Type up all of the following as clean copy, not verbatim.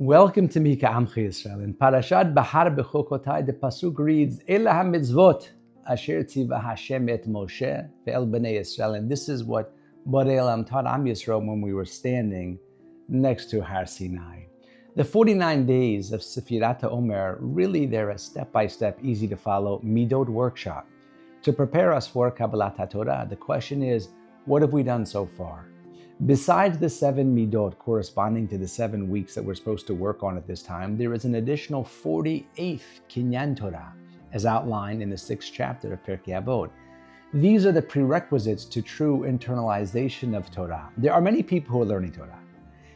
Welcome to Mika Amchi Yisrael. In Parashat Behar Behukotai, the pasuk reads, "Ela ha-mitzvot asher tziva Hashem et Moshe ve'el bnei Yisrael." And this is what Borei Olam taught Am Yisrael when we were standing next to Har Sinai. The 49 days of Sefirat HaOmer, really they're a step-by-step, easy to follow Midot workshop to prepare us for Kabbalat HaTorah. The question is, what have we done so far? Besides the 7 midot corresponding to the 7 weeks that we're supposed to work on at this time, there is an additional 48th Kinyan Torah, as outlined in the 6th chapter of Pirkei Avot. These are the prerequisites to true internalization of Torah. There are many people who are learning Torah,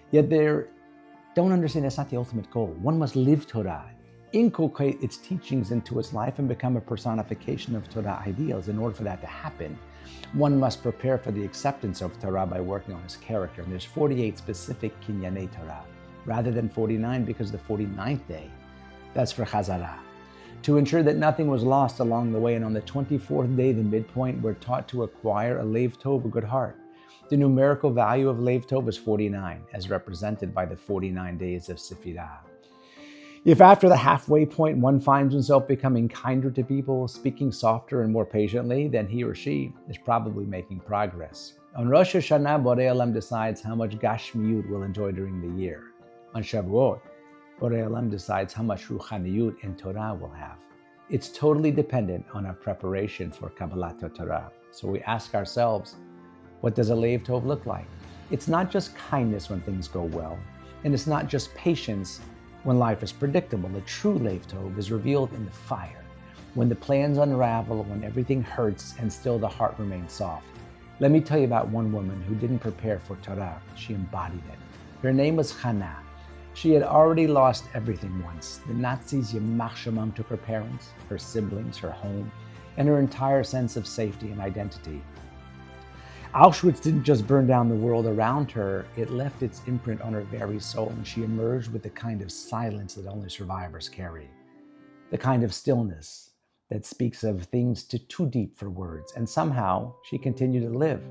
yet they don't understand that's not the ultimate goal. One must live Torah, inculcate its teachings into its life, and become a personification of Torah ideals. In order for that to happen, one must prepare for the acceptance of Torah by working on his character. And there's 48 specific Kinyanei Torah, rather than 49 because the 49th day, that's for Chazarah. To ensure that nothing was lost along the way, and on the 24th day, the midpoint, we're taught to acquire a Lev Tov, a good heart. The numerical value of Lev Tov is 49, as represented by the 49 days of Sefirah. If after the halfway point one finds himself becoming kinder to people, speaking softer and more patiently, then he or she is probably making progress. On Rosh Hashanah, Borei Olam decides how much Gashmiyut we'll enjoy during the year. On Shavuot, Borei Olam decides how much Ruchaniyut and Torah we'll have. It's totally dependent on our preparation for Kabbalat Torah. So we ask ourselves, what does a Lev Tov look like? It's not just kindness when things go well, and it's not just patience when life is predictable. The true Lev Tov is revealed in the fire, when the plans unravel, when everything hurts and still the heart remains soft. Let me tell you about one woman who didn't prepare for Torah. She embodied it. Her name was Hannah. She had already lost everything once. The Nazis, Yamach Shemam, took her parents, her siblings, her home, and her entire sense of safety and identity. Auschwitz didn't just burn down the world around her, it left its imprint on her very soul, and she emerged with the kind of silence that only survivors carry. The kind of stillness that speaks of things too deep for words, and somehow she continued to live.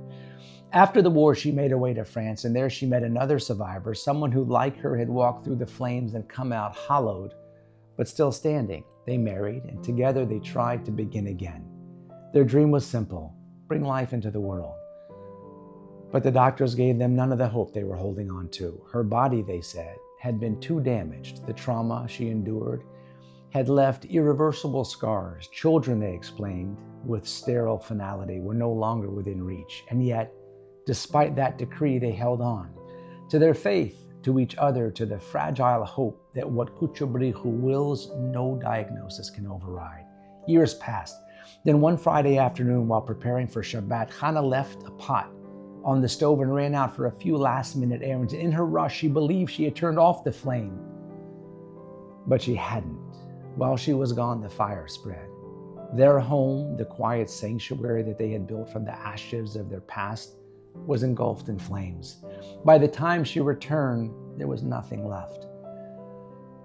After the war, she made her way to France, and there she met another survivor, someone who, like her, had walked through the flames and come out hollowed, but still standing. They married, and together they tried to begin again. Their dream was simple: bring life into the world. But the doctors gave them none of the hope they were holding on to. Her body, they said, had been too damaged. The trauma she endured had left irreversible scars. Children, they explained, with sterile finality, were no longer within reach. And yet, despite that decree, they held on to their faith, to each other, to the fragile hope that what Kuchabrihu wills, no diagnosis can override. Years passed. Then one Friday afternoon, while preparing for Shabbat, Hannah left a pot on the stove and ran out for a few last-minute errands. In her rush, she believed she had turned off the flame, but she hadn't. While she was gone, the fire spread. Their home, the quiet sanctuary that they had built from the ashes of their past, was engulfed in flames. By the time she returned, there was nothing left.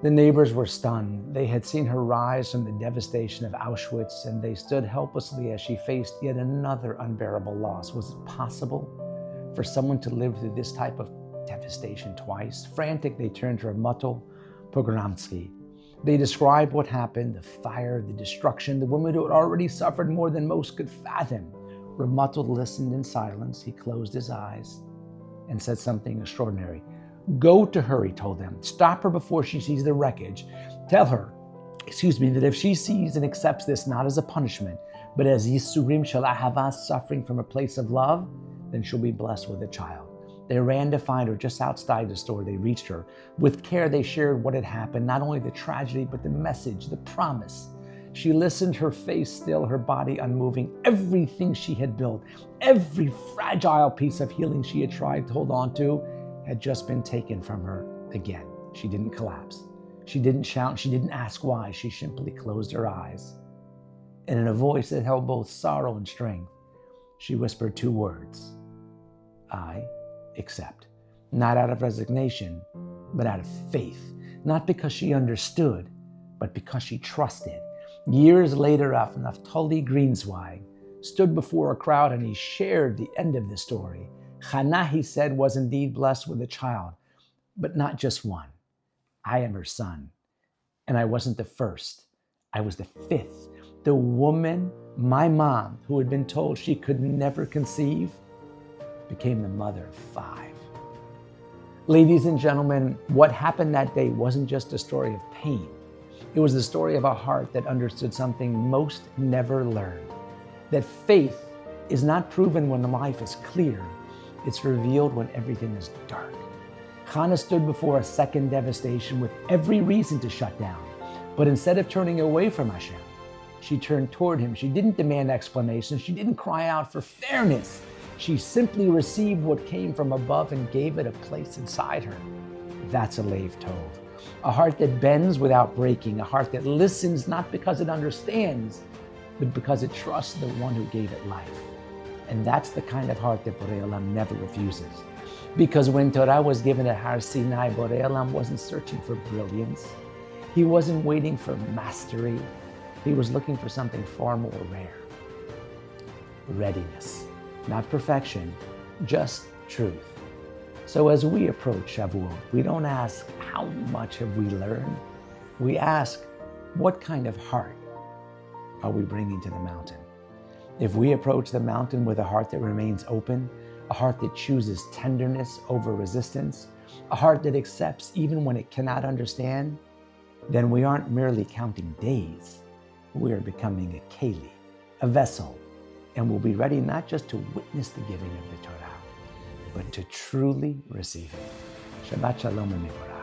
The neighbors were stunned. They had seen her rise from the devastation of Auschwitz, and they stood helplessly as she faced yet another unbearable loss. Was it possible for someone to live through this type of devastation twice? Frantic, they turned to Ramatul Pogromsky. They described what happened: the fire, the destruction, the woman who had already suffered more than most could fathom. Ramatul listened in silence. He closed his eyes and said something extraordinary. Go to her, he told them. Stop her before she sees the wreckage. Tell her, that if she sees and accepts this not as a punishment, but as Yisurim Shel Ahava, suffering from a place of love, then she'll be blessed with a child. They ran to find her just outside the store. They reached her. With care, they shared what had happened, not only the tragedy, but the message, the promise. She listened, her face still, her body unmoving. Everything she had built, every fragile piece of healing she had tried to hold on to, had just been taken from her again. She didn't collapse. She didn't shout. She didn't ask why. She simply closed her eyes. And in a voice that held both sorrow and strength, she whispered 2 words: I accept. Not out of resignation, but out of faith. Not because she understood, but because she trusted. Years later, Naftali Greenzweig stood before a crowd and he shared the end of the story. Hannah, he said, was indeed blessed with a child, but not just one. I am her son. And I wasn't the first. I was the fifth. The woman, my mom, who had been told she could never conceive, became the mother of 5. Ladies and gentlemen, what happened that day wasn't just a story of pain. It was the story of a heart that understood something most never learned. That faith is not proven when life is clear. It's revealed when everything is dark. Hannah stood before a second devastation with every reason to shut down. But instead of turning away from Hashem, she turned toward him. She didn't demand explanations. She didn't cry out for fairness. She simply received what came from above and gave it a place inside her. That's a Lev Tov. A heart that bends without breaking. A heart that listens not because it understands, but because it trusts the one who gave it life. And that's the kind of heart that Borei Olam never refuses. Because when Torah was given at Har Sinai, Borei Olam wasn't searching for brilliance. He wasn't waiting for mastery. He was looking for something far more rare. Readiness. Not perfection, just truth. So as we approach Shavuot, we don't ask, how much have we learned? We ask, what kind of heart are we bringing to the mountain? If we approach the mountain with a heart that remains open, a heart that chooses tenderness over resistance, a heart that accepts even when it cannot understand, then we aren't merely counting days. We are becoming a keli, a vessel, and we'll be ready not just to witness the giving of the Torah, but to truly receive it. Shabbat Shalom and Mevorach.